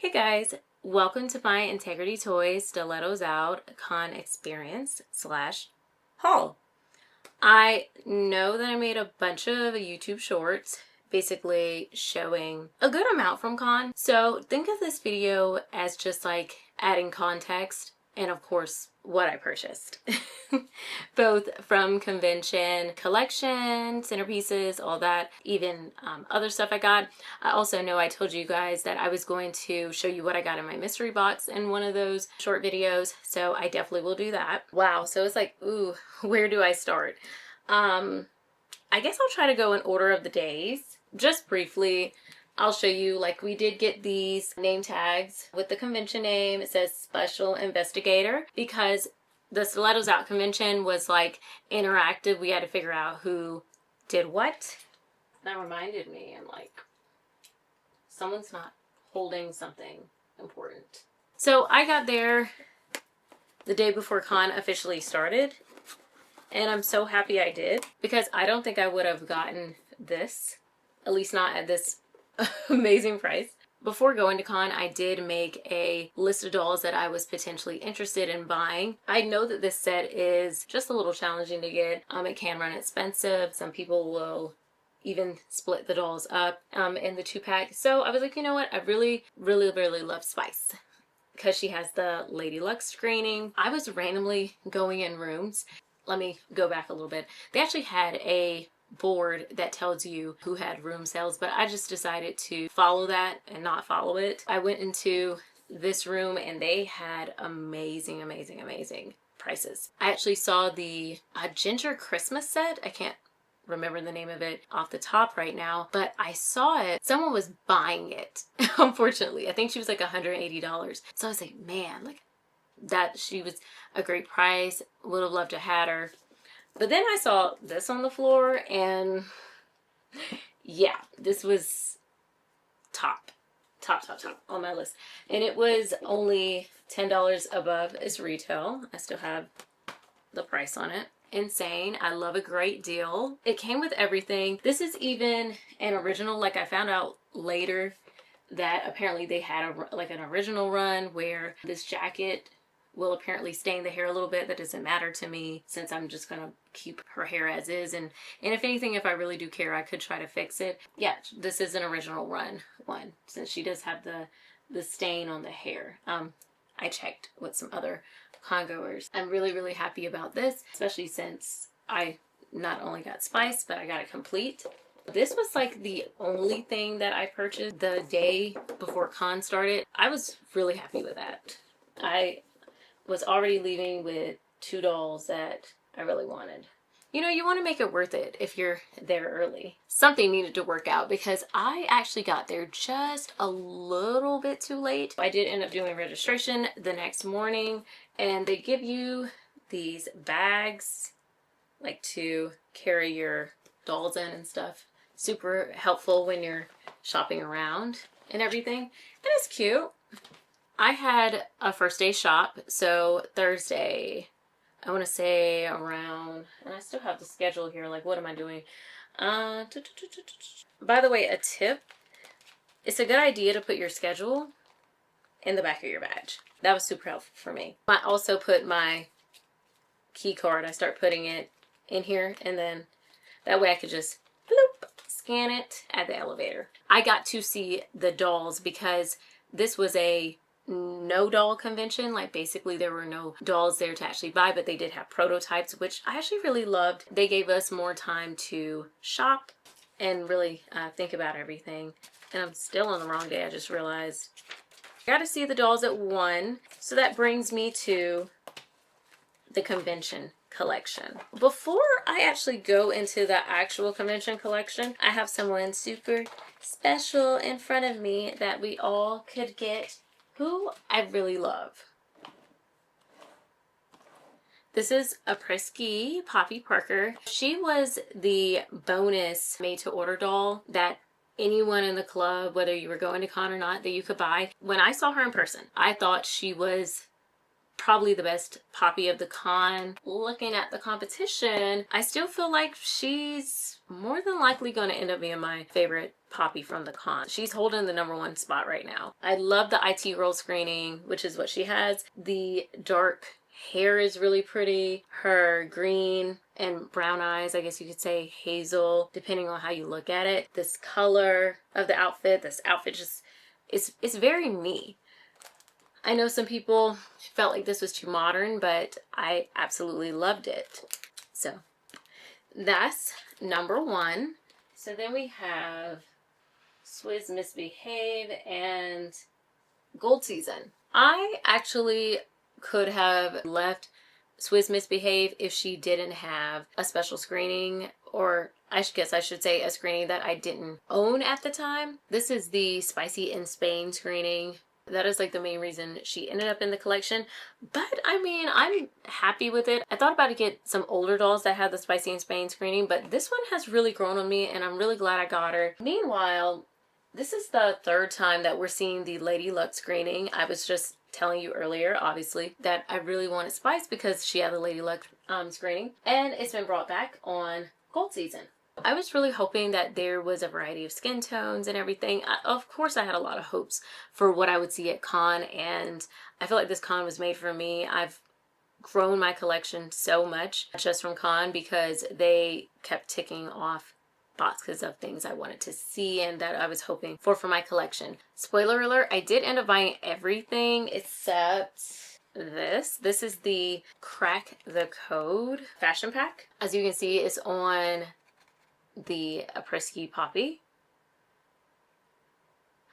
Hey guys, welcome to my Integrity Toys Stilettos Out Con Experience slash haul. I know that I made a bunch of YouTube shorts basically showing a good amount from con. So think of this video as just like adding context and of course what I purchased. Both from convention, collection, centerpieces, all that, even other stuff I got. I also know I told you guys that I was going to show you what I got in my mystery box in one of those short videos, so I definitely will do that. Wow, so it's like, ooh, where do I start? I guess I'll try to go in order of the days. Just briefly, I'll show you, like, we did get these name tags with the convention name. It says Special Investigator because the Stilettos Out convention was like interactive. We had to figure out who did what. That reminded me, I'm like, someone's not holding something important. So I got there the day before con officially started. And I'm so happy I did because I don't think I would have gotten this, at least not at this amazing price. Before going to con, I did make a list of dolls that I was potentially interested in buying. I know that this set is just a little challenging to get. It can run expensive. Some people will even split the dolls up in the 2-pack. So I was like, you know what? I really love Spice because she has the Lady Luck screening. I was randomly going in rooms. Let me go back a little bit. They actually had a board that tells you who had room sales, but I just decided to follow that and not follow it. I went into this room and they had amazing prices. I actually saw the Ginger Christmas set. I can't remember the name of it off the top right now, but I saw it. Someone was buying it, unfortunately. I think she was like $180. So I was like, man, like, that she was a great price. Would have loved to had her. But then I saw this on the floor and yeah, this was top on my list. And it was only $10 above its retail. I still have the price on it. Insane. I love a great deal. It came with everything. This is even an original. Like, I found out later that apparently they had an original run where this jacket will apparently stain the hair a little bit. That doesn't matter to me since I'm just gonna keep her hair as is, and if anything, if I really do care, I could try to fix it. Yeah, this is an original run one since she does have the stain on the hair. I checked with some other congoers. I'm really happy about this, especially since I not only got Spice, but I got it complete. This was like the only thing that I purchased the day before con started. I was really happy with that. I was already leaving with 2 dolls that I really wanted. You know, you want to make it worth it if you're there early. Something needed to work out because I actually got there just a little bit too late. I did end up doing registration the next morning, and they give you these bags like to carry your dolls in and stuff. Super helpful when you're shopping around and everything. And it's cute. I had a first day shop, so Thursday, I want to say around, and I still have the schedule here, like what am I doing? By the way, a tip, it's a good idea to put your schedule in the back of your badge. That was super helpful for me. I also put my key card, I start putting it in here, and then that way I could just bloop, scan it at the elevator. I got to see the dolls because this was a no doll convention. Like, basically there were no dolls there to actually buy, but they did have prototypes, which I actually really loved. They gave us more time to shop and really think about everything. And I'm still on the wrong day, I just realized. I got to see the dolls at 1, so that brings me to the convention collection. Before I actually go into the actual convention collection, I have someone super special in front of me that we all could get, who I really love. This is a Prisky Poppy Parker. She was the bonus made-to-order doll that anyone in the club, whether you were going to con or not, that you could buy. When I saw her in person, I thought she was probably the best poppy of the con. Looking at the competition, I still feel like she's more than likely going to end up being my favorite poppy from the con. She's holding the #1 spot right now. I love the IT roll screening, which is what she has. The dark hair is really pretty. Her green and brown eyes, I guess you could say hazel, depending on how you look at it. This color of the outfit, this outfit just, it's very me. I know some people felt like this was too modern, but I absolutely loved it. So that's #1. So then we have Swizz Misbehave and Gold Season. I actually could have left Swizz Misbehave if she didn't have a special screening, or I guess I should say a screening that I didn't own at the time. This is the Spicy in Spain screening. That is like the main reason she ended up in the collection. But I mean, I'm happy with it. I thought about to get some older dolls that had the Spicy in Spain screening, but this one has really grown on me and I'm really glad I got her. Meanwhile, this is the 3rd time that we're seeing the Lady Luck screening. I was just telling you earlier, obviously, that I really wanted Spice because she had the Lady Luck screening. And it's been brought back on Gold Season. I was really hoping that there was a variety of skin tones and everything. Of course, I had a lot of hopes for what I would see at con, and I feel like this con was made for me. I've grown my collection so much just from con because they kept ticking off boxes of things I wanted to see and that I was hoping for my collection. Spoiler alert, I did end up buying everything except this. This is the Crack the Code fashion pack. As you can see, it's on the Aprisky Poppy.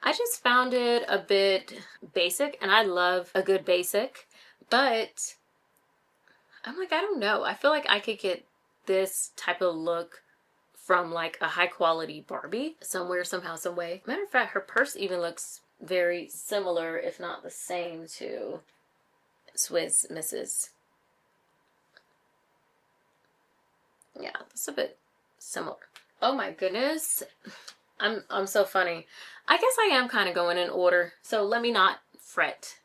I just found it a bit basic, and I love a good basic, but I'm like, I don't know. I feel like I could get this type of look from like a high quality Barbie somewhere, somehow, some way. Matter of fact, her purse even looks very similar, if not the same, to Swizz Mrs. Yeah, it's a bit similar. Oh my goodness. I'm so funny. I guess I am kind of going in order, so let me not fret.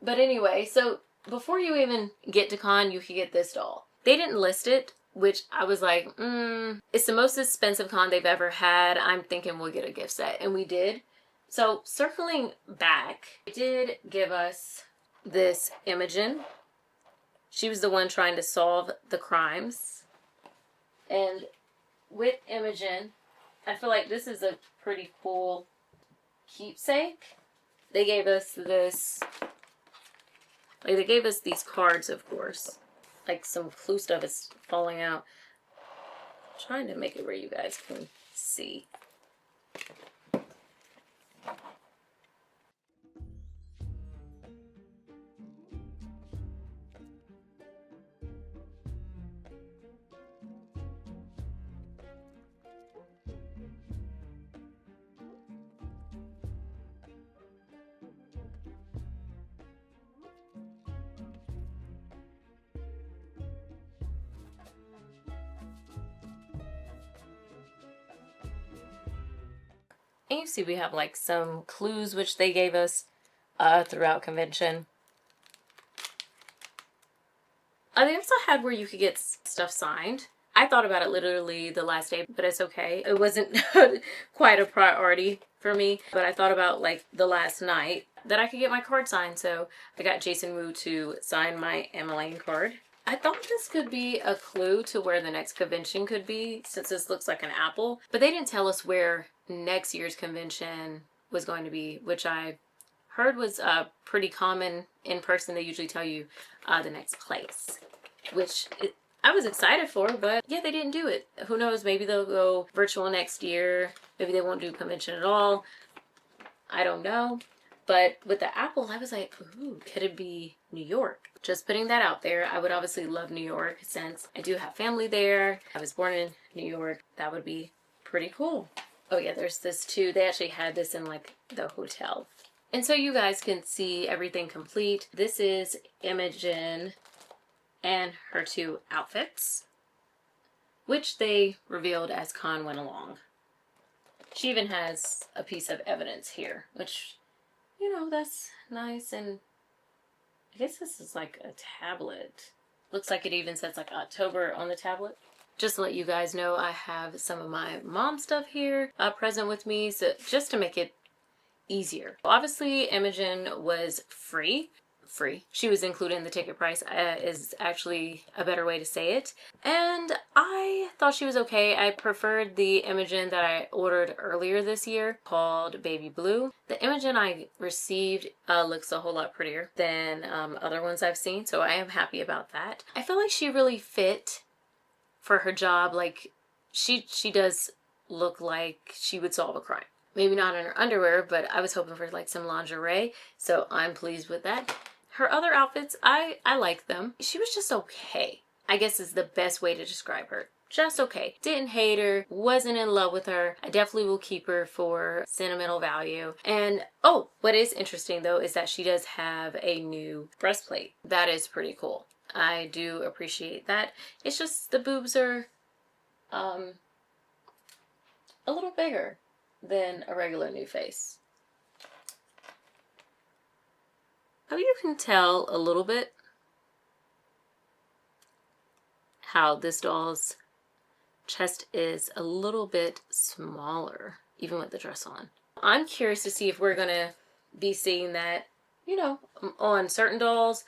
But anyway, so before you even get to con, you can get this doll. They didn't list it, which I was like, it's the most expensive con they've ever had. I'm thinking we'll get a gift set, and we did. So circling back, they did give us this Imogen. She was the one trying to solve the crimes. And with Imogen, I feel like this is a pretty cool keepsake. They gave us this, like they gave us these cards, of course. Like some clue stuff is falling out. I'm trying to make it where you guys can see. And you see we have like some clues which they gave us throughout convention. They also had where you could get stuff signed. I thought about it literally the last day, but it's okay. It wasn't quite a priority for me, but I thought about like the last night that I could get my card signed. So I got Jason Wu to sign my Emmeline card. I thought this could be a clue to where the next convention could be, since this looks like an apple, but they didn't tell us where next year's convention was going to be, which I heard was pretty common in person. They usually tell you the next place, which I was excited for, but yeah, they didn't do it. Who knows, maybe they'll go virtual next year. Maybe they won't do convention at all. I don't know. But with the apple, I was like, ooh, could it be New York? Just putting that out there. I would obviously love New York since I do have family there. I was born in New York. That would be pretty cool. Oh yeah, there's this too. They actually had this in like the hotel. And so you guys can see everything complete. This is Imogen and her 2 outfits, which they revealed as con went along. She even has a piece of evidence here, which, you know, that's nice and I guess this is like a tablet. Looks like it even says like October on the tablet. Just to let you guys know, I have some of my mom stuff here present with me, so just to make it easier. Obviously, Imogen was free. She was included in the ticket price, is actually a better way to say it. And I thought she was okay. I preferred the Imogen that I ordered earlier this year called Baby Blue. The Imogen I received looks a whole lot prettier than other ones I've seen, so I am happy about that. I feel like she really fit for her job. Like, she does look like she would solve a crime. Maybe not in her underwear, but I was hoping for like some lingerie, so I'm pleased with that. Her other outfits, I like them. She was just okay, I guess is the best way to describe her. Just okay. Didn't hate her, wasn't in love with her. I definitely will keep her for sentimental value. And oh, what is interesting though is that she does have a new breastplate. That is pretty cool. I do appreciate that. It's just the boobs are a little bigger than a regular new face. Hope you can tell a little bit how this doll's chest is a little bit smaller, even with the dress on. I'm curious to see if we're gonna be seeing that, you know, on certain dolls.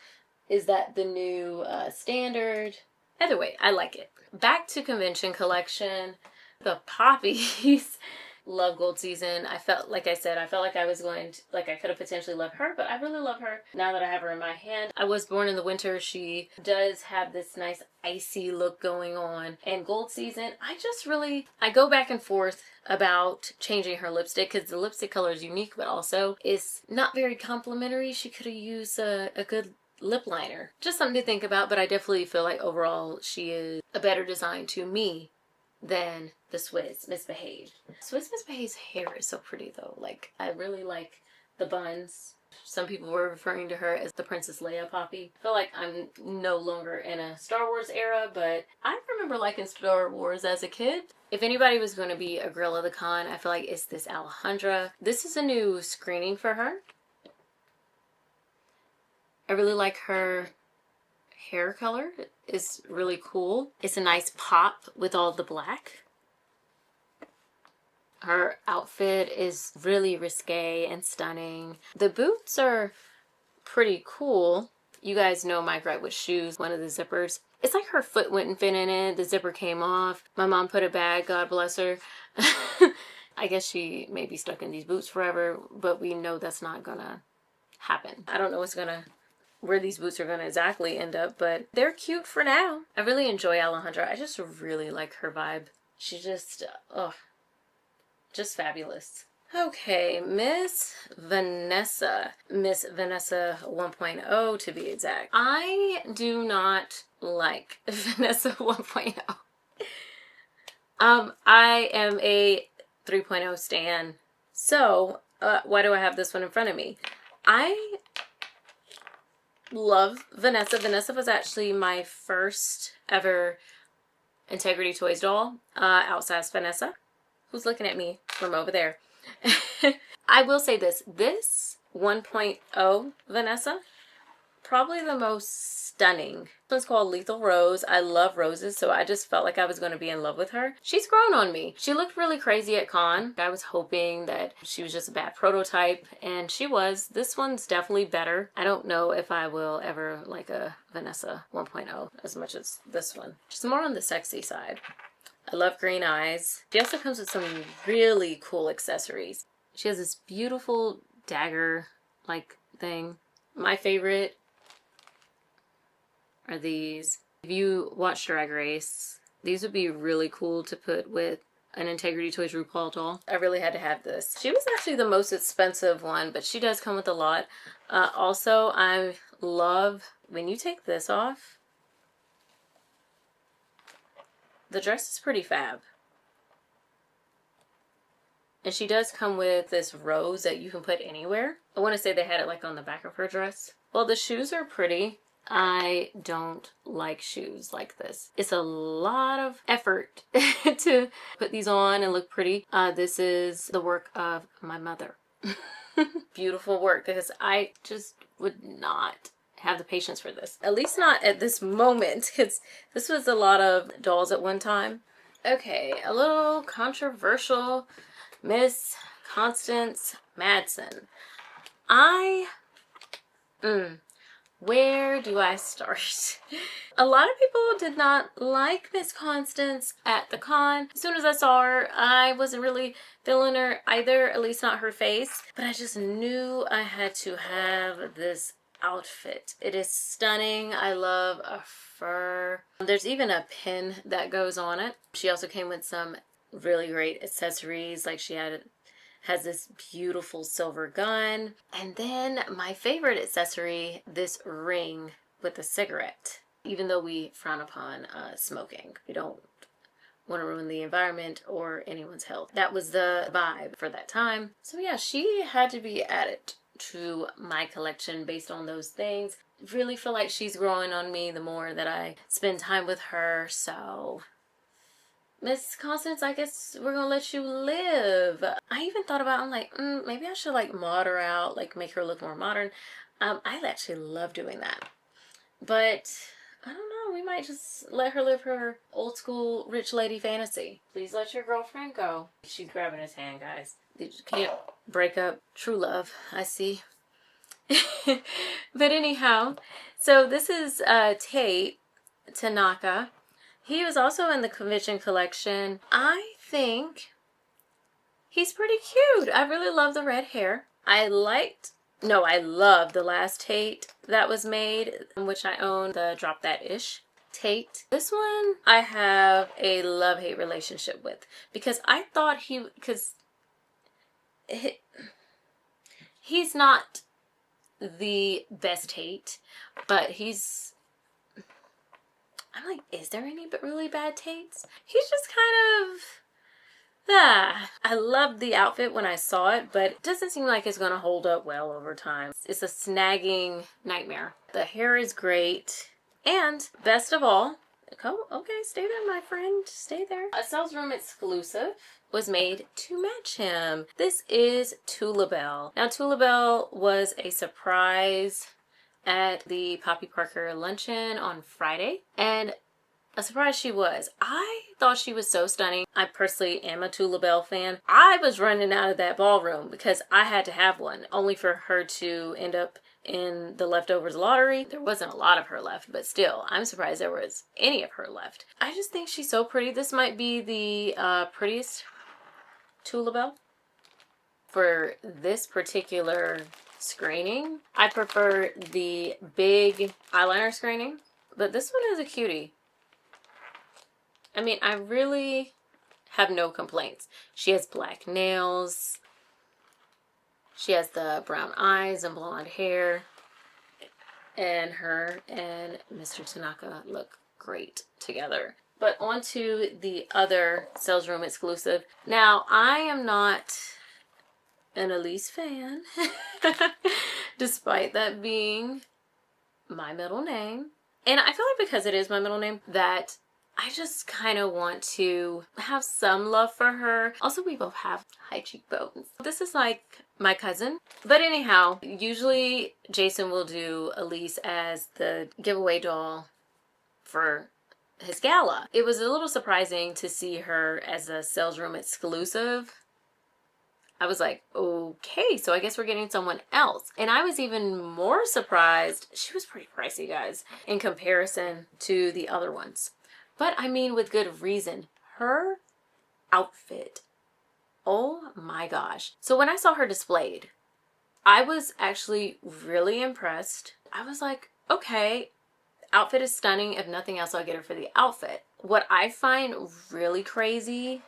Is that the new standard? Either way, I like it. Back to convention collection. The poppies. Love Gold Season. I felt like I was going to, like I could have potentially loved her, but I really love her now that I have her in my hand. I Was Born in the Winter. She does have this nice icy look going on. And Gold Season, I go back and forth about changing her lipstick because the lipstick color is unique, but also it's not very complimentary. She could have used a good lip liner. Just something to think about, but I definitely feel like overall she is a better design to me than the Swiss Misbehaved. Swiss Misbehaved's hair is so pretty though. Like, I really like the buns. Some people were referring to her as the Princess Leia Poppy. I feel like I'm no longer in a Star Wars era, but I remember liking Star Wars as a kid. If anybody was going to be a girl of the con, I feel like it's this Alejandra. This is a new screening for her. I really like her hair color. Is really cool. It's a nice pop with all the black. Her outfit is really risque and stunning. The boots are pretty cool. You guys know my gripe with shoes. One of the zippers, it's like her foot wouldn't fit in it. The zipper came off. My mom put it back, God bless her. I guess she may be stuck in these boots forever, but we know that's not gonna happen. I don't know where these boots are gonna exactly end up, but they're cute for now. I really enjoy Alejandra. I just really like her vibe. She just, just fabulous. Okay, Miss Vanessa 1.0 to be exact. I do not like Vanessa 1.0. I am a 3.0 stan. So, why do I have this one in front of me? I love Vanessa. Vanessa was actually my first ever Integrity Toys doll, outside Vanessa, who's looking at me from over there. I will say this 1.0 Vanessa, probably the most stunning. This one's called Lethal Rose. I love roses, so I just felt like I was going to be in love with her. She's grown on me. She looked really crazy at con. I was hoping that she was just a bad prototype, and she was. This one's definitely better. I don't know if I will ever like a Vanessa 1.0 as much as this one. She's more on the sexy side. I love green eyes. She also comes with some really cool accessories. She has this beautiful dagger-like thing. My favorite are these. If you watch Drag Race, these would be really cool to put with an Integrity Toys RuPaul doll. I really had to have this. She was actually the most expensive one, but she does come with a lot. Also, I love when you take this off. The dress is pretty fab. And she does come with this rose that you can put anywhere. I want to say they had it like on the back of her dress. Well, the shoes are pretty. I don't like shoes like this. It's a lot of effort to put these on and look pretty. This is the work of my mother. Beautiful work, because I just would not have the patience for this. At least not at this moment, because this was a lot of dolls at one time. Okay, a little controversial. Miss Constance Madsen. Where do I start? A lot of people did not like Miss Constance at the con. As soon as I saw her, I wasn't really feeling her either, at least not her face. But I just knew I had to have this outfit. It is stunning. I love a fur. There's even a pin that goes on it. She also came with some really great accessories, like she has this beautiful silver gun. And then my favorite accessory, this ring with a cigarette. Even though we frown upon smoking, we don't want to ruin the environment or anyone's health. That was the vibe for that time. So yeah, she had to be added to my collection based on those things. Really feel like she's growing on me the more that I spend time with her. So Miss Constance, I guess we're gonna let you live. I even thought about, I'm like, maybe I should like mod her out, like make her look more modern. I actually love doing that. But I don't know, we might just let her live her old school rich lady fantasy. Please let your girlfriend go. She's grabbing his hand, guys. You can't break up true love, I see. But anyhow, so this is Tate Tanaka. He was also in the convention collection. I think he's pretty cute. I really love the red hair. I love the last Tate that was made, which I own, the Drop That Ish Tate. This one I have a love-hate relationship with, because I thought he's not the best Tate, but I'm like, is there any really bad Tates? He's just kind of, I loved the outfit when I saw it, but it doesn't seem like it's gonna hold up well over time. It's a snagging nightmare. The hair is great, and best of all, okay, stay there, my friend, stay there. A sales room exclusive was made to match him. This is Tula Bell. Now, Tula Bell was a surprise at the Poppy Parker luncheon on Friday, and a surprise she was. I thought she was so stunning. I personally am a Tula Bell fan. I was running out of that ballroom because I had to have one, only for her to end up in the leftovers lottery. There wasn't a lot of her left, but still, I'm surprised there was any of her left. I just think she's so pretty. This might be the prettiest Tula Bell for this particular screening. I prefer the big eyeliner screening, but this one is a cutie. I mean, I really have no complaints. She has black nails. She has the brown eyes and blonde hair. And her and Mr. Tanaka look great together. But on to the other sales room exclusive. Now, I am not an Elise fan, despite that being my middle name. And I feel like because it is my middle name, that I just kind of want to have some love for her. Also, we both have high cheekbones. This is like my cousin. But anyhow, usually Jason will do Elise as the giveaway doll for his gala. It was a little surprising to see her as a sales room exclusive. I was like, okay, so I guess we're getting someone else. And I was even more surprised. She was pretty pricey, guys, in comparison to the other ones. But I mean, with good reason. Her outfit, oh my gosh. So when I saw her displayed, I was actually really impressed. I was like, okay, outfit is stunning. If nothing else, I'll get her for the outfit. What I find really crazy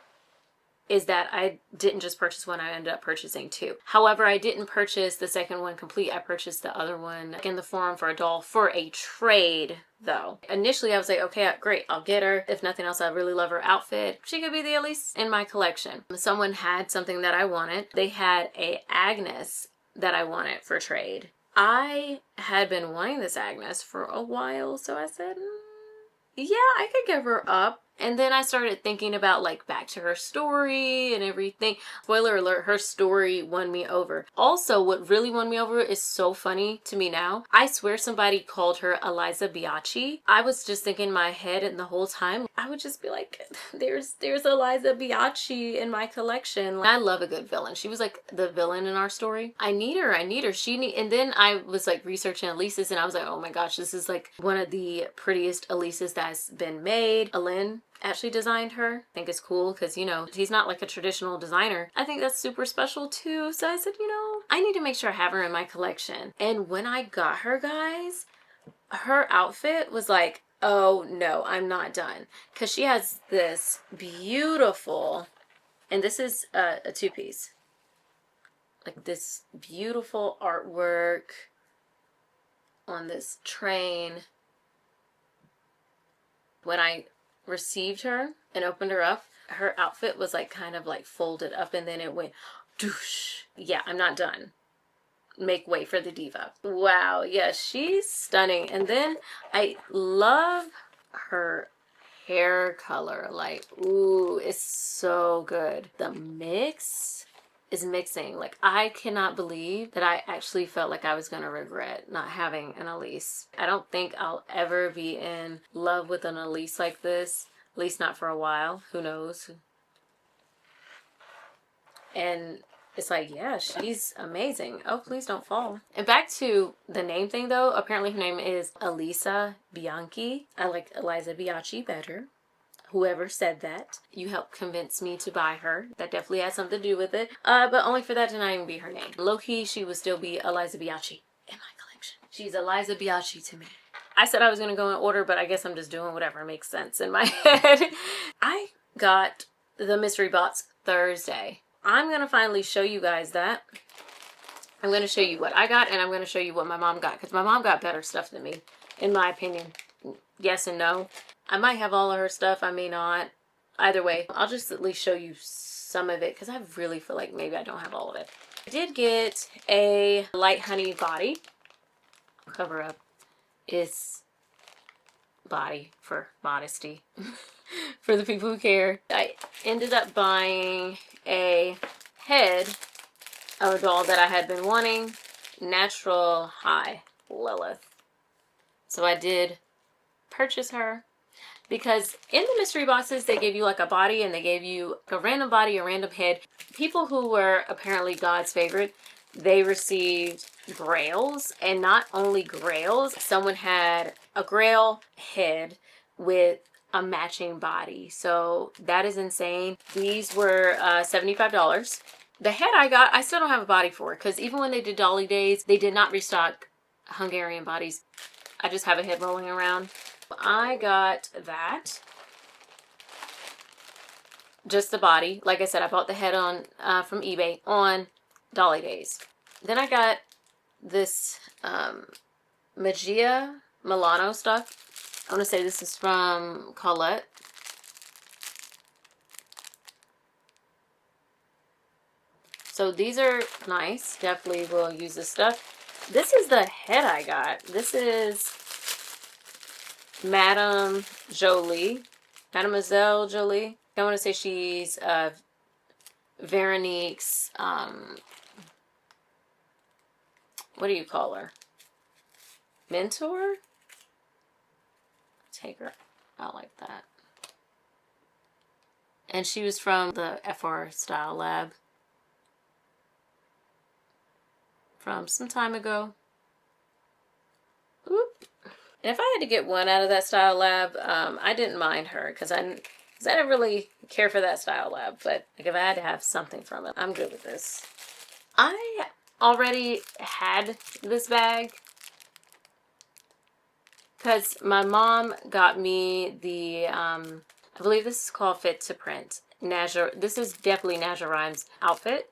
is that I didn't just purchase one, I ended up purchasing two. However, I didn't purchase the second one complete. I purchased the other one in the forum for a doll for a trade, though. Initially, I was like, okay, great, I'll get her. If nothing else, I really love her outfit. She could be the Elise in my collection. Someone had something that I wanted. They had a Agnes that I wanted for trade. I had been wanting this Agnes for a while, so I said, yeah, I could give her up. And then I started thinking about like back to her story and everything. Spoiler alert, her story won me over. Also, what really won me over is so funny to me now. I swear somebody called her Eliza Biachi. I was just thinking in my head, and the whole time I would just be like, there's Eliza Biachi in my collection. I love a good villain. She was like the villain in our story. I need her. And then I was like researching Elisa's, and I was like, oh my gosh, this is like one of the prettiest Elisa's that's been made. Alin actually designed her. I think it's cool because, you know, he's not like a traditional designer. I think that's super special too. So I said, you know, I need to make sure I have her in my collection. And when I got her, guys, her outfit was like, oh no, I'm not done. Because she has this beautiful, and this is a two-piece, like this beautiful artwork on this train. When I received her and opened her up, her outfit was like kind of like folded up, and then it went doosh. Yeah, I'm not done. Make way for the diva. Wow, yeah, she's stunning. And then I love her hair color. Like, ooh, it's so good. The mix is mixing. Like, I cannot believe that I actually felt like I was gonna regret not having an Elise. I don't think I'll ever be in love with an Elise like this, at least not for a while. Who knows? And it's like, yeah, she's amazing. Oh, please don't fall. And back to the name thing though, apparently her name is Elisa Bianchi. I like Eliza Biachi better. Whoever said that, you helped convince me to buy her. That definitely has something to do with it. But only for that to not even be her name. Low-key, she would still be Eliza Biachi in my collection. She's Eliza Biachi to me. I said I was going to go in order, but I guess I'm just doing whatever makes sense in my head. I got the mystery box Thursday. I'm going to finally show you guys that. I'm going to show you what I got, and I'm going to show you what my mom got, because my mom got better stuff than me, in my opinion. Yes and no. I might have all of her stuff, I may not. Either way, I'll just at least show you some of it, because I really feel like maybe I don't have all of it. I did get a light honey body. Cover up its body for modesty. For the people who care. I ended up buying a head of a doll that I had been wanting. Natural High Lilith. So I did purchase her, because in the mystery boxes they gave you like a body, and they gave you a random body, a random head. People who were apparently God's favorite, they received Grails, and not only Grails, someone had a Grail head with a matching body. So that is insane. These were $75. The head I got, I still don't have a body for, because even when they did Dolly Days, they did not restock Hungarian bodies. I just have a head rolling around. I got that. Just the body. Like I said, I bought the head on from eBay on Dolly Days. Then I got this Magia Milano stuff. I want to say this is from Colette. So these are nice. Definitely will use this stuff. This is the head I got. This is Madame Jolie. Mademoiselle Jolie. I want to say she's Veronique's, what do you call her? Mentor? Take her out like that. And she was from the FR Style Lab from some time ago. Oop. And if I had to get one out of that Style Lab, I didn't mind her, because I didn't really care for that Style Lab. But like, if I had to have something from it, I'm good with this. I already had this bag, because my mom got me the, I believe this is called Fit to Print. This is definitely Naja Rhymes' outfit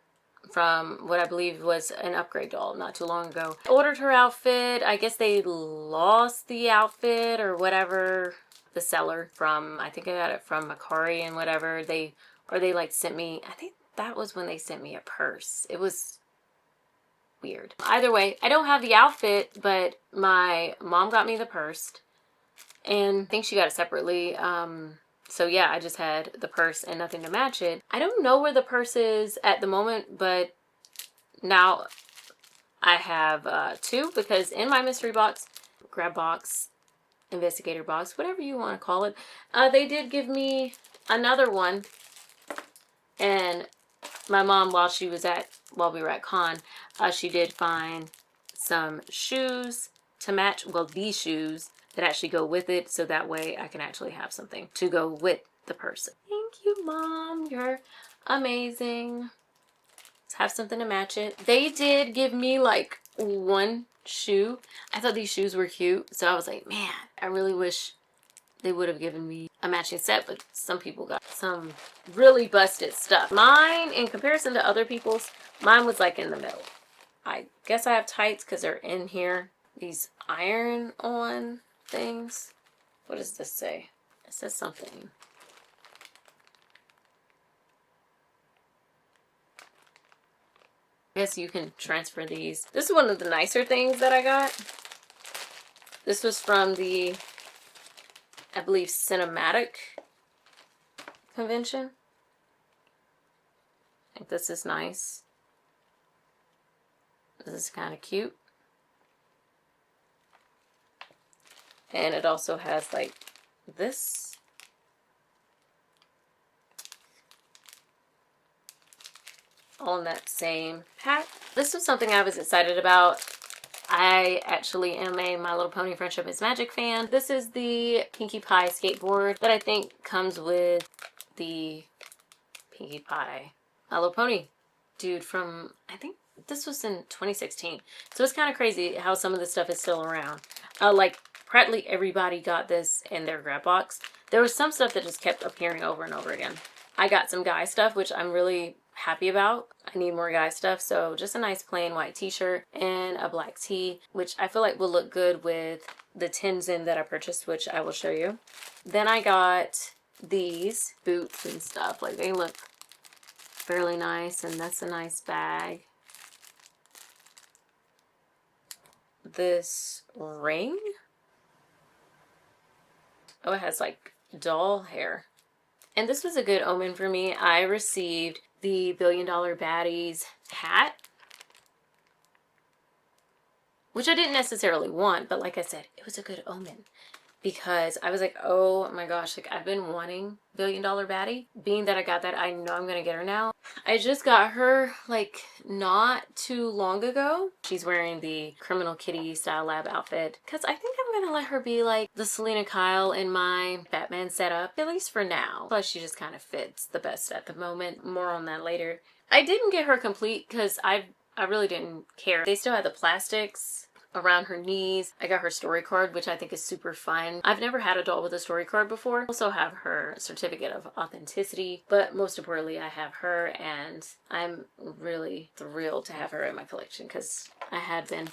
from what I believe was an upgrade doll not too long ago. I ordered her outfit. I guess they lost the outfit or whatever. The seller from, I think I got it from Macari and whatever. They like sent me, I think that was when they sent me a purse. It was weird. Either way, I don't have the outfit, but my mom got me the purse, and I think she got it separately. So yeah, I just had the purse and nothing to match it. I don't know where the purse is at the moment, but now I have two, because in my mystery box, grab box, investigator box, whatever you want to call it, they did give me another one. And my mom, while we were at con, she did find some shoes to match, well, these shoes that actually go with it, so that way I can actually have something to go with the purse. Thank you, Mom. You're amazing. Let's have something to match it. They did give me like one shoe. I thought these shoes were cute, so I was like, man, I really wish they would have given me a matching set, but some people got some really busted stuff. Mine, in comparison to other people's, mine was like in the middle. I guess I have tights because they're in here. These iron-on things. What does this say? It says something. I guess you can transfer these. This is one of the nicer things that I got. This was from the, I believe, cinematic convention. I think this is nice. This is kind of cute. And it also has like this. All in that same pack. This was something I was excited about. I actually am a My Little Pony Friendship is Magic fan. This is the Pinkie Pie skateboard that I think comes with the Pinkie Pie My Little Pony dude from, I think this was in 2016. So it's kind of crazy how some of this stuff is still around. Like practically everybody got this in their grab box. There was some stuff that just kept appearing over and over again. I got some guy stuff, which I'm really happy about. I need more guy stuff, so just a nice plain white t-shirt and a black tee, which I feel like will look good with the Tenzin that I purchased, which I will show you. Then I got these boots and stuff. Like, they look fairly nice, and that's a nice bag. This ring, oh, it has like doll hair. And this was a good omen for me. I received the $1 Billion Baddies hat, which I didn't necessarily want, but like I said, it was a good omen. Because I was like, oh my gosh, like I've been wanting $1 Billion Baddie. Being that I got that, I know I'm gonna get her now. I just got her like not too long ago. She's wearing the Criminal Kitty Style Lab outfit because I think I'm gonna let her be like the Selena Kyle in my Batman setup, at least for now. Plus she just kind of fits the best at the moment. More on that later. I didn't get her complete because I really didn't care. They still had the plastics around her knees. I got her story card, which I think is super fun. I've never had a doll with a story card before. I also have her certificate of authenticity, but most importantly, I have her, and I'm really thrilled to have her in my collection because I had been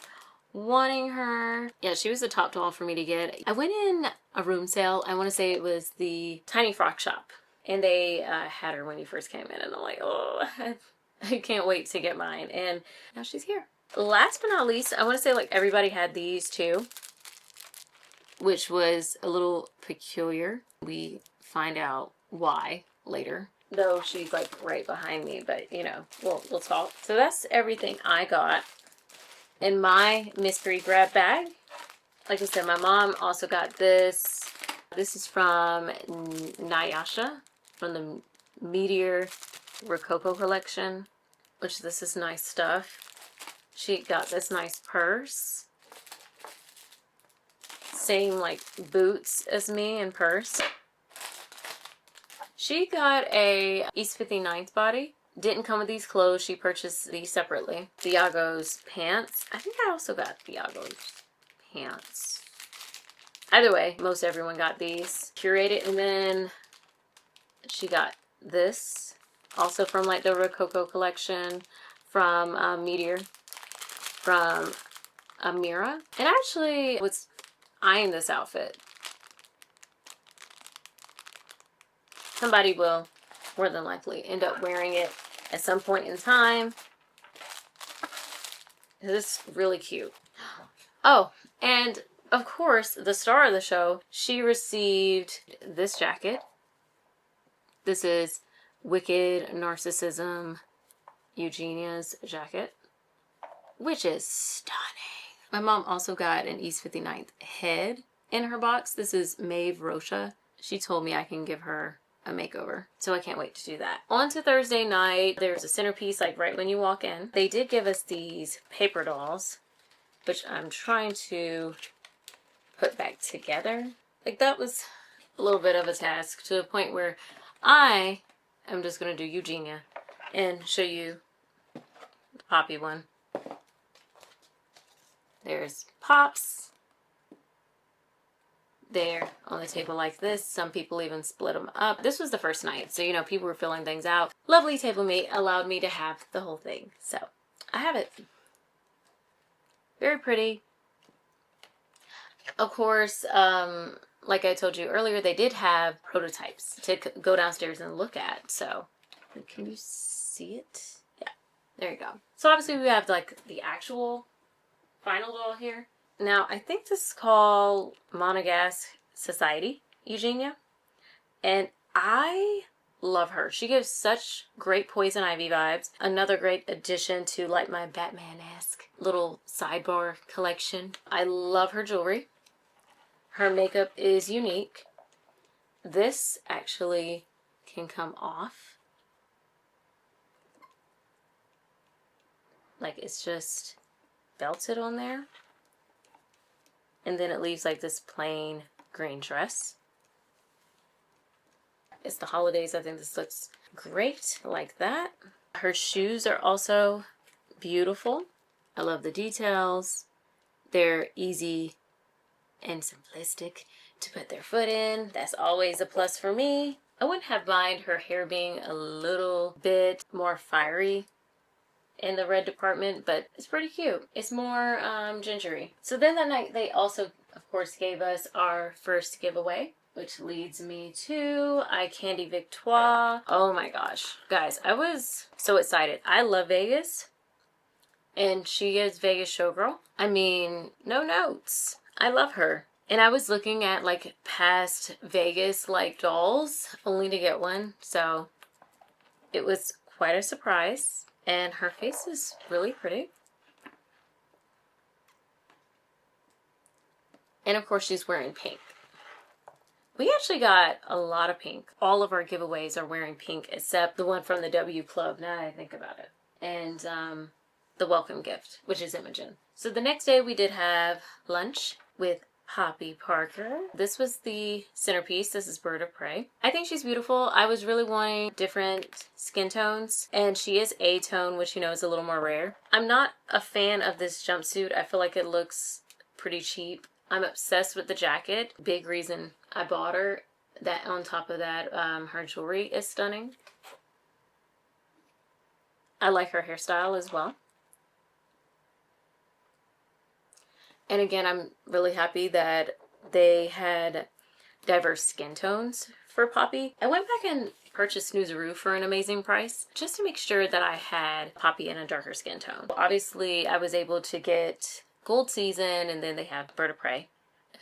wanting her. Yeah, she was the top doll for me to get. I went in a room sale. I want to say it was the Tiny Frock Shop, and they had her when you first came in, and I'm like, oh, I can't wait to get mine, and now she's here. Last but not least, I want to say like everybody had these too, which was a little peculiar. We find out why later, though she's like right behind me, but you know, we'll talk. So that's everything I got in my mystery grab bag. Like I said, my mom also got this. This is from Nyasha from the Meteor Rococo collection, which this is nice stuff. She got this nice purse. Same like boots as me and purse. She got a East 59th body. Didn't come with these clothes. She purchased these separately. Thiago's pants. I think I also got Thiago's pants. Either way, most everyone got these. Curated. And then she got this. Also from like the Rococo collection. From Meteor. From Amira. And actually was eyeing this outfit. Somebody will more than likely end up wearing it at some point in time. This is really cute. Oh, and of course, the star of the show, she received this jacket. This is Wicked Narcissism Eugenia's jacket, which is stunning. My mom also got an East 59th head in her box. This is Maeve Rocha. She told me I can give her a makeover, so I can't wait to do that. On to Thursday night. There's a centerpiece like right when you walk in. They did give us these paper dolls, which I'm trying to put back together. Like, that was a little bit of a task, to the point where I am just gonna do Eugenia and show you the Poppy one. There's Pops there on the table like this. Some people even split them up. This was the first night, so you know, people were filling things out. Lovely table mate allowed me to have the whole thing, so I have it. Very pretty. Of course, like I told you earlier, they did have prototypes to go downstairs and look at. So can you see it? Yeah, there you go. So obviously we have like the actual final doll here. Now, I think this is called Monogas Society Eugenia, and I love her. She gives such great Poison Ivy vibes. Another great addition to like my Batman-esque little sidebar collection. I love her jewelry. Her makeup is unique. This actually can come off. Like, it's just belted on there. And then it leaves like this plain green dress. It's the holidays. I think this looks great like that. Her shoes are also beautiful. I love the details. They're easy and simplistic to put their foot in. That's always a plus for me. I wouldn't have mind her hair being a little bit more fiery in the red department, but it's pretty cute. It's more gingery. So then that night they also, of course, gave us our first giveaway, which leads me to I Candy Victoire. Oh my gosh, guys, I was so excited. I love Vegas, and she is Vegas showgirl. I mean, no notes. I love her. And I was looking at like past Vegas like dolls only to get one, so it was quite a surprise. And her face is really pretty. And of course she's wearing pink. We actually got a lot of pink. All of our giveaways are wearing pink except the one from the W Club, now that I think about it. And the welcome gift, which is Imogen. So the next day we did have lunch with Poppy Parker. This was the centerpiece. This is Bird of Prey. I think she's beautiful. I was really wanting different skin tones, and she is A-tone, which you know is a little more rare. I'm not a fan of this jumpsuit. I feel like it looks pretty cheap. I'm obsessed with the jacket. Big reason I bought her. That on top of that, her jewelry is stunning. I like her hairstyle as well. And again, I'm really happy that they had diverse skin tones for Poppy. I went back and purchased Snoozeroo for an amazing price just to make sure that I had Poppy in a darker skin tone. Obviously, I was able to get Gold Season, and then they have Bird of Prey,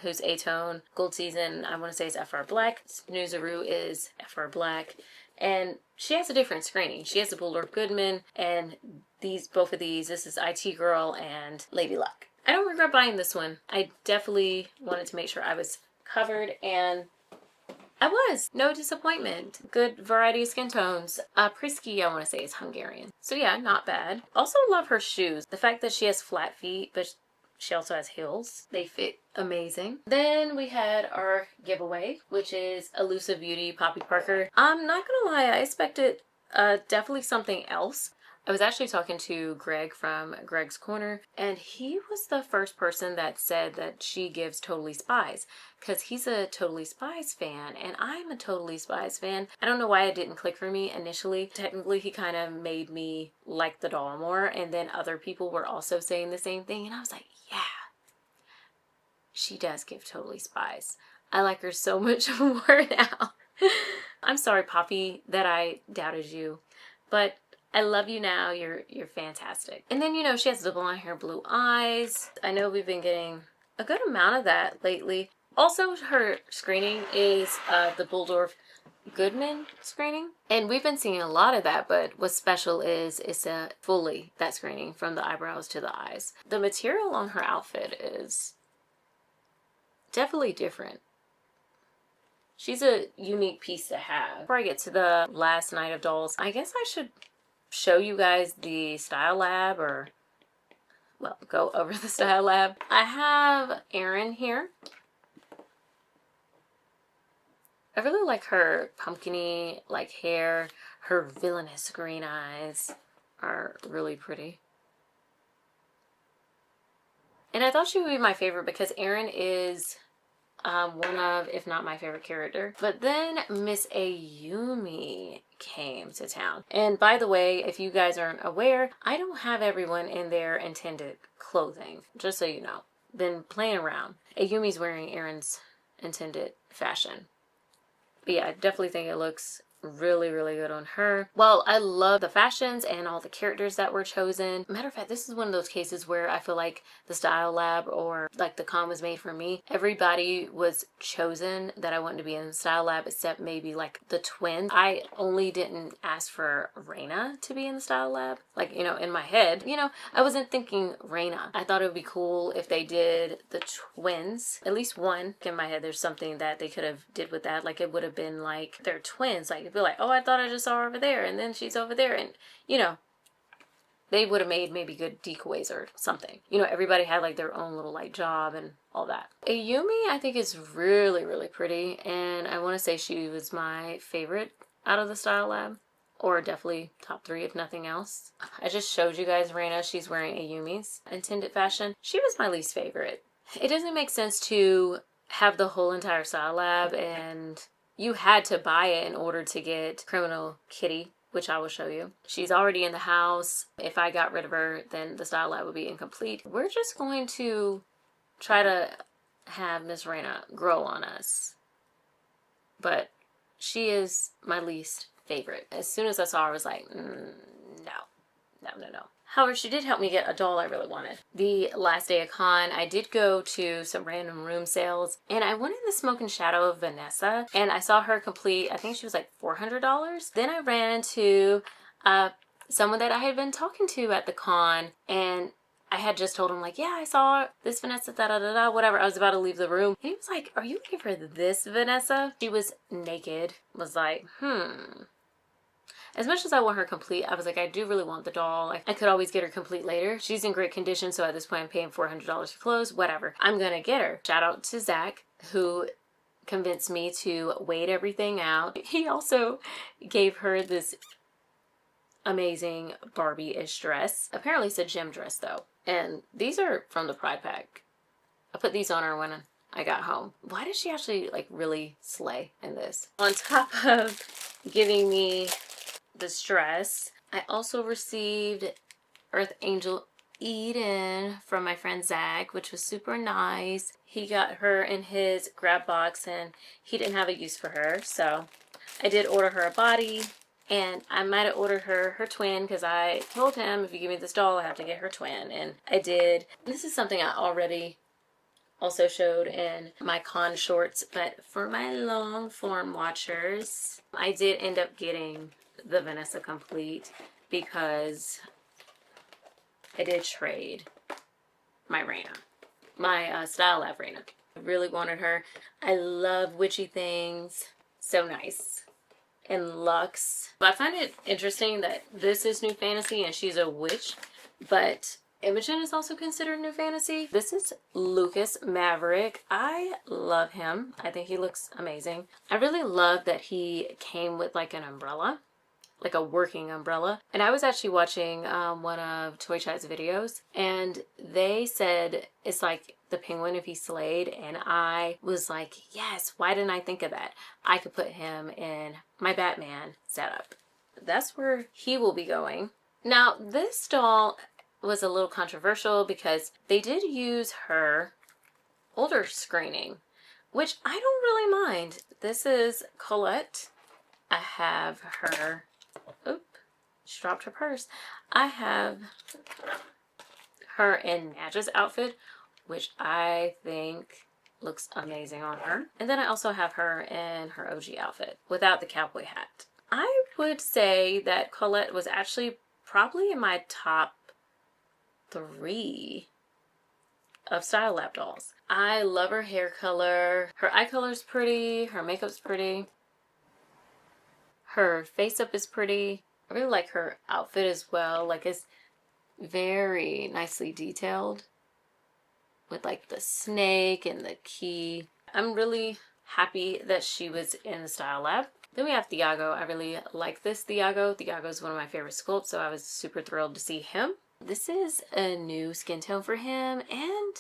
who's A-tone. Gold Season, I want to say, is FR Black. Snoozeroo is FR Black. And she has a different screening. She has a Bulldog Goodman, and both of these, this is IT Girl and Lady Luck. I don't regret buying this one. I definitely wanted to make sure I was covered, and I was. No disappointment. Good variety of skin tones. Prisky, I want to say, is Hungarian. So yeah, not bad. Also love her shoes. The fact that she has flat feet, but she also has heels. They fit amazing. Then we had our giveaway, which is Elusive Beauty Poppy Parker. I'm not gonna lie, I expected definitely something else. I was actually talking to Greg from Greg's Corner, and he was the first person that said that she gives Totally Spies, because he's a Totally Spies fan, and I'm a Totally Spies fan. I don't know why it didn't click for me initially. Technically, he kind of made me like the doll more, and then other people were also saying the same thing, and I was like, yeah, she does give Totally Spies. I like her so much more now. I'm sorry, Poppy, that I doubted you, but I love you now. You're fantastic. And then, you know, she has the blonde hair, blue eyes. I know we've been getting a good amount of that lately. Also, her screening is the Bulldorf Goodman screening. And we've been seeing a lot of that, but what's special is it's a fully that screening from the eyebrows to the eyes. The material on her outfit is definitely different. She's a unique piece to have. Before I get to the last night of dolls, I guess I should show you guys the Style Lab, or, well, go over the Style Lab. I have Erin here. I really like her pumpkin-y like hair. Her villainous green eyes are really pretty. And I thought she would be my favorite because Erin is one of, if not my favorite character. But then Miss Ayumi came to town. And by the way, if you guys aren't aware, I don't have everyone in their intended clothing, just so you know. Been playing around. Ayumi's wearing Erin's intended fashion. But yeah, I definitely think it looks really, really good on her. Well, I love the fashions and all the characters that were chosen. Matter of fact, this is one of those cases where I feel like the Style Lab, or like the con, was made for me. Everybody was chosen that I wanted to be in the Style Lab except maybe like the twins. I only didn't ask for Reina to be in the Style Lab. Like, you know, in my head, you know, I wasn't thinking Reina. I thought it would be cool if they did the twins. At least one. In my head, there's something that they could have did with that. Like, it would have been like they're twins. Like, be like, oh, I thought I just saw her over there, and then she's over there, and you know, they would have made maybe good decoys or something. You know, everybody had like their own little like job and all that. Ayumi, I think, is really, really pretty, and I want to say she was my favorite out of the Style Lab, or definitely top 3 if nothing else. I just showed you guys Reina. She's wearing Ayumi's intended fashion. She was my least favorite. It doesn't make sense to have the whole entire Style Lab and you had to buy it in order to get Criminal Kitty, which I will show you. She's already in the house. If I got rid of her, then the Style Lab would be incomplete. We're just going to try to have Miss Reina grow on us. But she is my least favorite. As soon as I saw her, I was like, no. However, she did help me get a doll I really wanted. The last day of con, I did go to some random room sales, and I wanted the Smoke and Shadow of Vanessa, and I saw her complete, I think she was like $400. Then I ran into someone that I had been talking to at the con, and I had just told him, like, yeah, I saw this Vanessa, da-da-da-da, whatever. I was about to leave the room. And he was like, are you looking for this Vanessa? She was naked. Was like, As much as I want her complete, I was like, I do really want the doll. I could always get her complete later. She's in great condition, so at this point I'm paying $400 for clothes, whatever. I'm gonna get her. Shout out to Zach, who convinced me to wait everything out. He also gave her this amazing Barbie-ish dress. Apparently it's a gym dress though. And these are from the Pride Pack. I put these on her when I got home. Why does she actually like really slay in this? On top of giving me this dress, I also received Earth Angel Eden from my friend Zach, which was super nice. He got her in his grab box and he didn't have a use for her, so I did order her a body, and I might have ordered her twin because I told him, if you give me this doll I have to get her twin, and I did. This is something I already also showed in my con shorts, but for my long form watchers, I did end up getting the Vanessa complete because I did trade my Reina, my Style Lab Reina. I really wanted her. I love witchy things. So nice. And luxe. But I find it interesting that this is New Fantasy and she's a witch, but Imogen is also considered New Fantasy. This is Lucas Maverick. I love him. I think he looks amazing. I really love that he came with like an umbrella, like a working umbrella. And I was actually watching one of Toy Chat's videos, and they said it's like the penguin if he slayed, and I was like, yes, why didn't I think of that? I could put him in my Batman setup. That's where he will be going. Now, this doll was a little controversial because they did use her older screening, which I don't really mind. This is Colette. I have her, oop, she dropped her purse. I have her in Madge's outfit, which I think looks amazing on her. And then I also have her in her OG outfit without the cowboy hat. I would say that Colette was actually probably in my top 3 of Style Lab dolls. I love her hair color. Her eye color's pretty. Her makeup's pretty. Her face up is pretty. I really like her outfit as well. Like, it's very nicely detailed with like the snake and the key. I'm really happy that she was in the Style Lab. Then we have Thiago. I really like this Thiago. Thiago is one of my favorite sculpts, so I was super thrilled to see him. This is a new skin tone for him and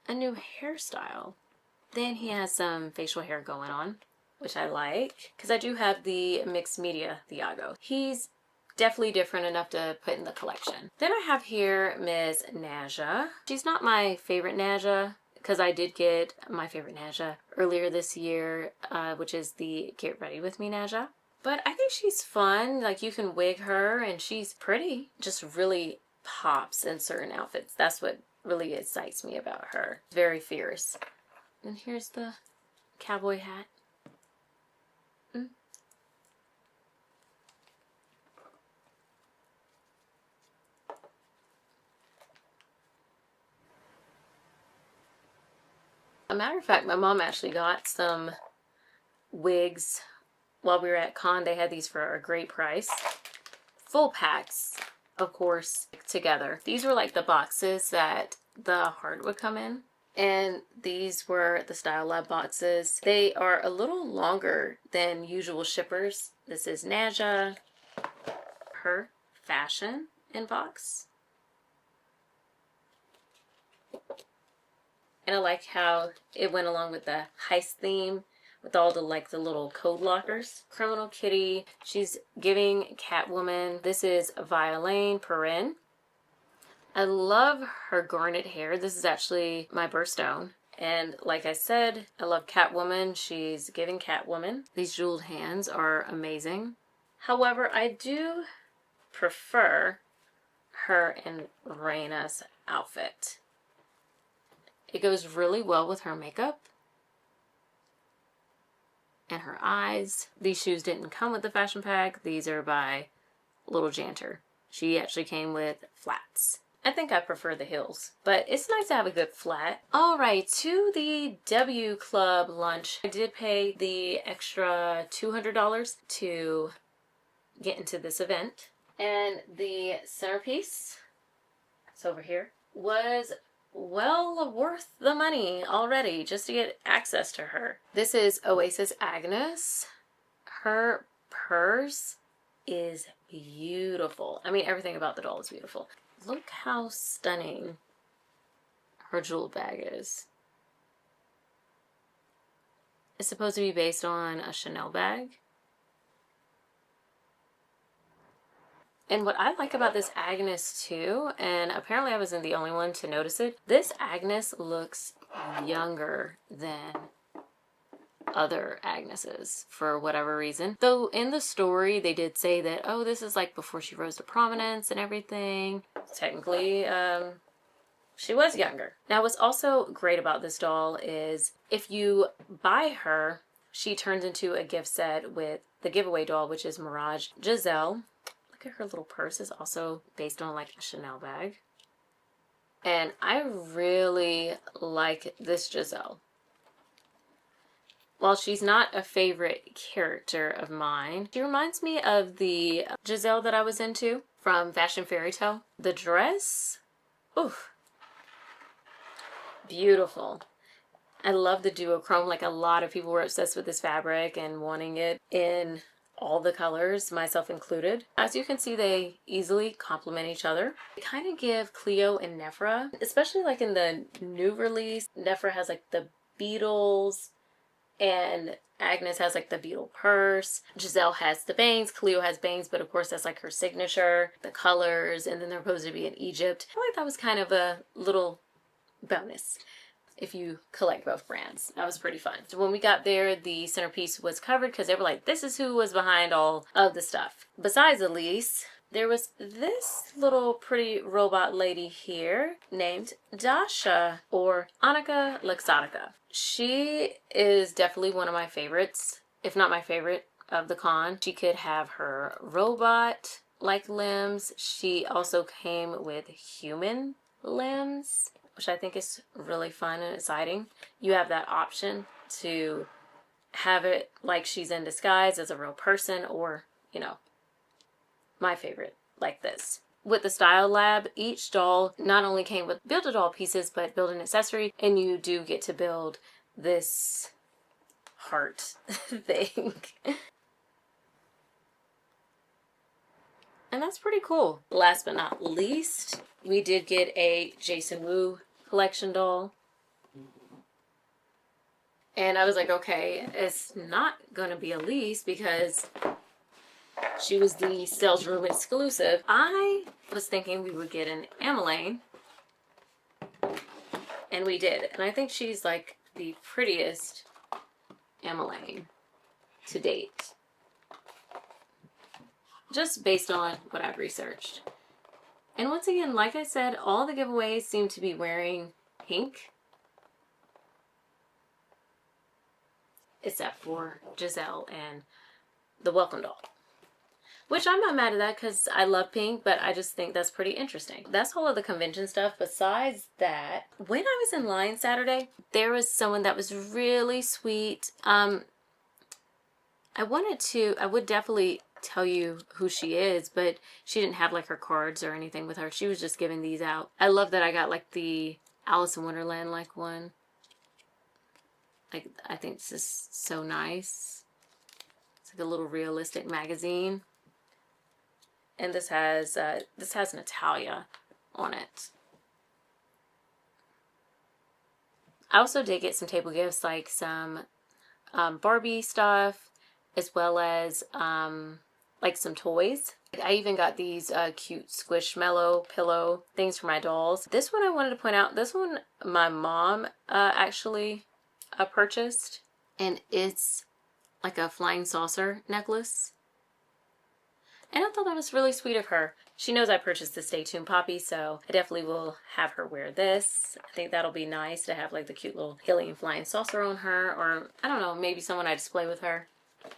a new hairstyle. Then he has some facial hair going on, which I like, because I do have the mixed media Thiago. He's definitely different enough to put in the collection. Then I have here Ms. Naja. She's not my favorite Naja, because I did get my favorite Naja earlier this year, which is the Get Ready With Me Naja. But I think she's fun. Like, you can wig her and she's pretty. Just really pops in certain outfits. That's what really excites me about her. Very fierce. And here's the cowboy hat. A matter of fact, my mom actually got some wigs while we were at con. They had these for a great price. Full packs, of course, together. These were like the boxes that the heart would come in. And these were the Style Lab boxes. They are a little longer than usual shippers. This is Naja, her fashion in box. And I like how it went along with the heist theme with all the like the little code lockers. Criminal Kitty, she's giving Catwoman. This is Violaine Perrin. I love her garnet hair. This is actually my birthstone. And like I said, I love Catwoman. She's giving Catwoman. These jeweled hands are amazing. However, I do prefer her in Reina's outfit. It goes really well with her makeup and her eyes. These shoes didn't come with the fashion pack. These are by Little Janter. She actually came with flats. I think I prefer the heels, but it's nice to have a good flat. All right, to the W Club lunch. I did pay the extra $200 to get into this event. And the centerpiece, it's over here, was well worth the money already just to get access to her. This is Oasis Agnes. Her purse is beautiful. I mean, everything about the doll is beautiful. Look how stunning her jeweled bag is. It's supposed to be based on a Chanel bag. And what I like about this Agnes too, and apparently I wasn't the only one to notice it, this Agnes looks younger than other Agneses for whatever reason. Though in the story they did say that, oh, this is like before she rose to prominence and everything. Technically, she was younger. Now what's also great about this doll is if you buy her, she turns into a gift set with the giveaway doll, which is Mirage Giselle. Look at her little purse. Is also based on like a Chanel bag. And I really like this Giselle. While she's not a favorite character of mine, she reminds me of the Giselle that I was into from Fashion Fairy Tale. The dress, oof, beautiful. I love the duochrome. Like, a lot of people were obsessed with this fabric and wanting it in all the colors, myself included. As you can see, they easily complement each other. They kind of give Cleo and Nephra, especially like in the new release. Nephra has like the beetles and Agnes has like the beetle purse. Giselle has the bangs. Cleo has bangs, but of course that's like her signature. The colors, and then they're supposed to be in Egypt. I feel like that was kind of a little bonus if you collect both brands. That was pretty fun. So when we got there, the centerpiece was covered because they were like, this is who was behind all of the stuff. Besides Elise, There was this little pretty robot lady here named Dasha, or Annika Luxottica. She is definitely one of my favorites, if not my favorite of the con. She could have her robot like limbs. She also came with human limbs, which I think is really fun and exciting. You have that option to have it like she's in disguise as a real person, or, you know, my favorite, like this. With the Style Lab, each doll not only came with build-a-doll pieces, but build an accessory, and you do get to build this heart thing. And that's pretty cool. Last but not least, we did get a Jason Wu collection doll. And I was like, okay, it's not going to be Elise because she was the sales room exclusive. I was thinking we would get an Ameline. And we did. And I think she's like the prettiest Ameline to date. Just based on what I've researched. And once again, like I said, all the giveaways seem to be wearing pink. Except for Giselle and the Welcome Doll. Which I'm not mad at that because I love pink, but I just think that's pretty interesting. That's all of the convention stuff. Besides that, when I was in line Saturday, there was someone that was really sweet. I would definitely tell you who she is, but she didn't have like her cards or anything with her. She was just giving these out. I love that I got like the Alice in Wonderland like one. Like, I think this is so nice. It's like a little realistic magazine. And this has Natalia on it. I also did get some table gifts, like some Barbie stuff, as well as like some toys. I even got these cute Squishmallow pillow things for my dolls. This one I wanted to point out. This one my mom actually purchased, and it's like a flying saucer necklace. And I thought that was really sweet of her. She knows I purchased the Stay Tuned Poppy, so I definitely will have her wear this. I think that'll be nice to have like the cute little helium flying saucer on her, or I don't know, maybe someone I display with her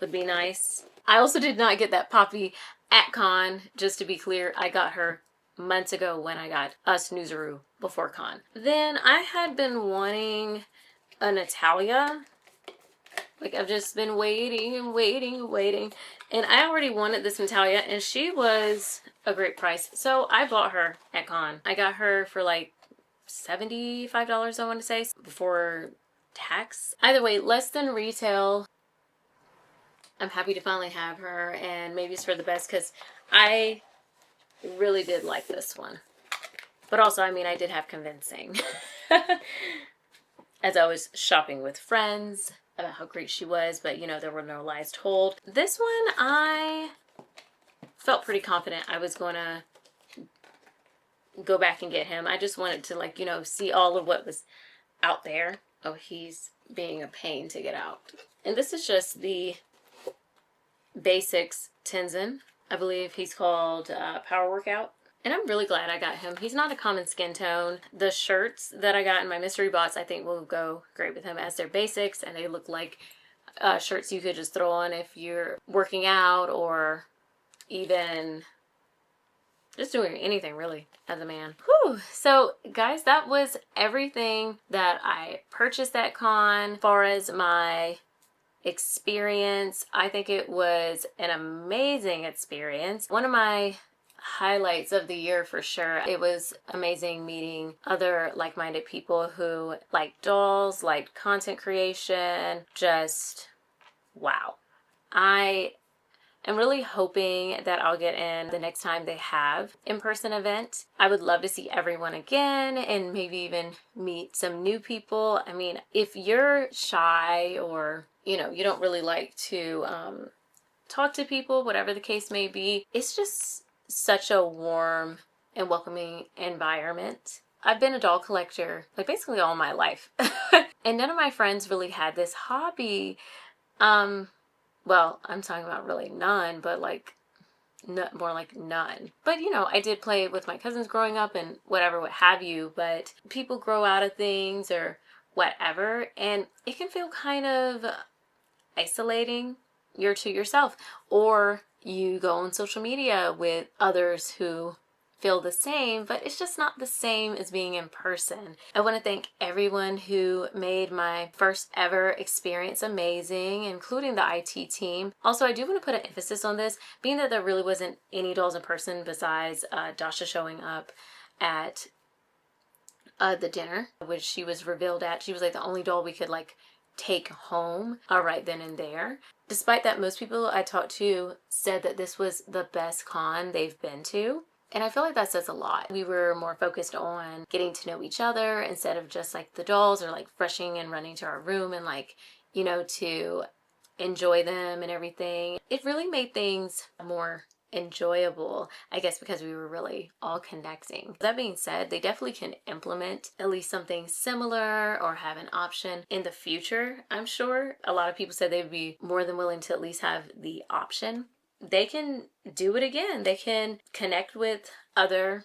would be nice. I also did not get that Poppy at con, just to be clear. I got her months ago when I got a Snoozeroo before con. Then I had been wanting a Natalia. Like, I've just been waiting and waiting and waiting. And I already wanted this Natalia, and she was a great price. So I bought her at con. I got her for like $75, I want to say, before tax. Either way, less than retail. I'm happy to finally have her, and maybe it's for the best because I really did like this one. But also, I mean, I did have convincing. As I was shopping with friends about how great she was, but you know, there were no lies told. This one, I felt pretty confident I was going to go back and get him. I just wanted to, like, you know, see all of what was out there. Oh, he's being a pain to get out. And this is just the Basics Tenzin. I believe he's called Power Workout. And I'm really glad I got him. He's not a common skin tone. The shirts that I got in my mystery box, I think will go great with him, as they're basics, and they look like shirts you could just throw on if you're working out, or even just doing anything really as a man. Whew. So guys, that was everything that I purchased at con. As far as my experience, I think it was an amazing experience. One of my highlights of the year for sure. It was amazing meeting other like-minded people who like dolls, like content creation. Just wow. I am really hoping that I'll get in the next time they have in-person event. I would love to see everyone again and maybe even meet some new people. I mean, if you're shy, or you know, you don't really like to talk to people, whatever the case may be, it's just such a warm and welcoming environment. I've been a doll collector like basically all my life. And none of my friends really had this hobby. Well, I'm talking about really none, but like more like none. But you know, I did play with my cousins growing up and whatever, what have you, but people grow out of things or whatever, and it can feel kind of isolating. You're to yourself, or you go on social media with others who feel the same, but it's just not the same as being in person. I want to thank everyone who made my first ever experience amazing, including the IT team. Also, I do want to put an emphasis on this, being that there really wasn't any dolls in person besides Dasha showing up at the dinner, which she was revealed at. She was like the only doll we could like take home right then and there. Despite that, most people I talked to said that this was the best con they've been to. And I feel like that says a lot. We were more focused on getting to know each other instead of just like the dolls or like rushing and running to our room and like, you know, to enjoy them and everything. It really made things more enjoyable, I guess, because we were really all connecting. That being said, they definitely can implement at least something similar or have an option in the future. I'm sure a lot of people said they'd be more than willing to at least have the option. They can do it again. They can connect with other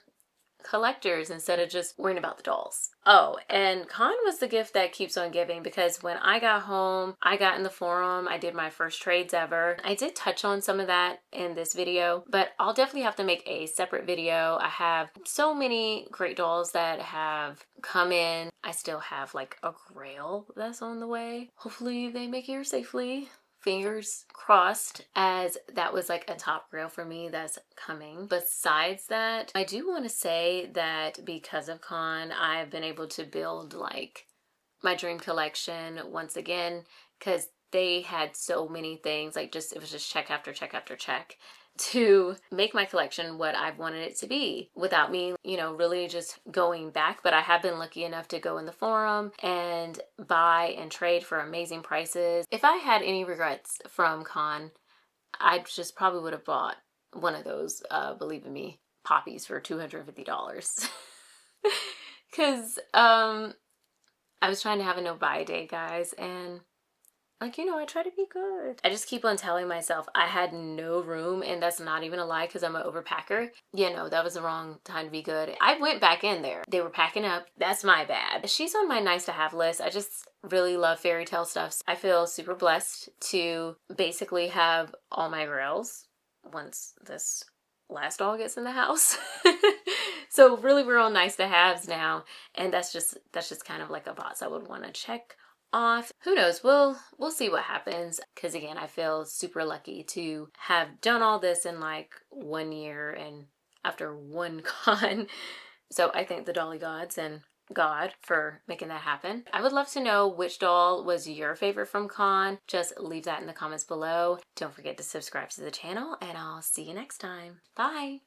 collectors instead of just worrying about the dolls. Oh, and con was the gift that keeps on giving, because when I got home, I got in the forum, I did my first trades ever. I did touch on some of that in this video, but I'll definitely have to make a separate video. I have so many great dolls that have come in. I still have like a Grail that's on the way. Hopefully they make it here safely. Fingers crossed, as that was like a top Grail for me that's coming. Besides that, I do want to say that because of con, I've been able to build like my dream collection once again, because they had so many things, like just it was just check after check after check to make my collection what I've wanted it to be without me, you know, really just going back. But I have been lucky enough to go in the forum and buy and trade for amazing prices. If I had any regrets from con, I just probably would have bought one of those, believe in me, poppies for $250. Because I was trying to have a no buy day, guys, and like, you know, I try to be good. I just keep on telling myself I had no room, and that's not even a lie because I'm an overpacker. You know, that was the wrong time to be good. I went back in there. They were packing up. That's my bad. She's on my nice to have list. I just really love fairy tale stuff. I feel super blessed to basically have all my Grails once this last doll gets in the house. So really we're all nice to haves now, and that's just kind of like a box I would want to check off. Who knows, we'll see what happens, because again, I feel super lucky to have done all this in like 1 year and after one con. So I thank the dolly gods and God for making that happen. I would love to know which doll was your favorite from con. Just leave that in the comments below. Don't forget to subscribe to the channel, and I'll see you next time. Bye.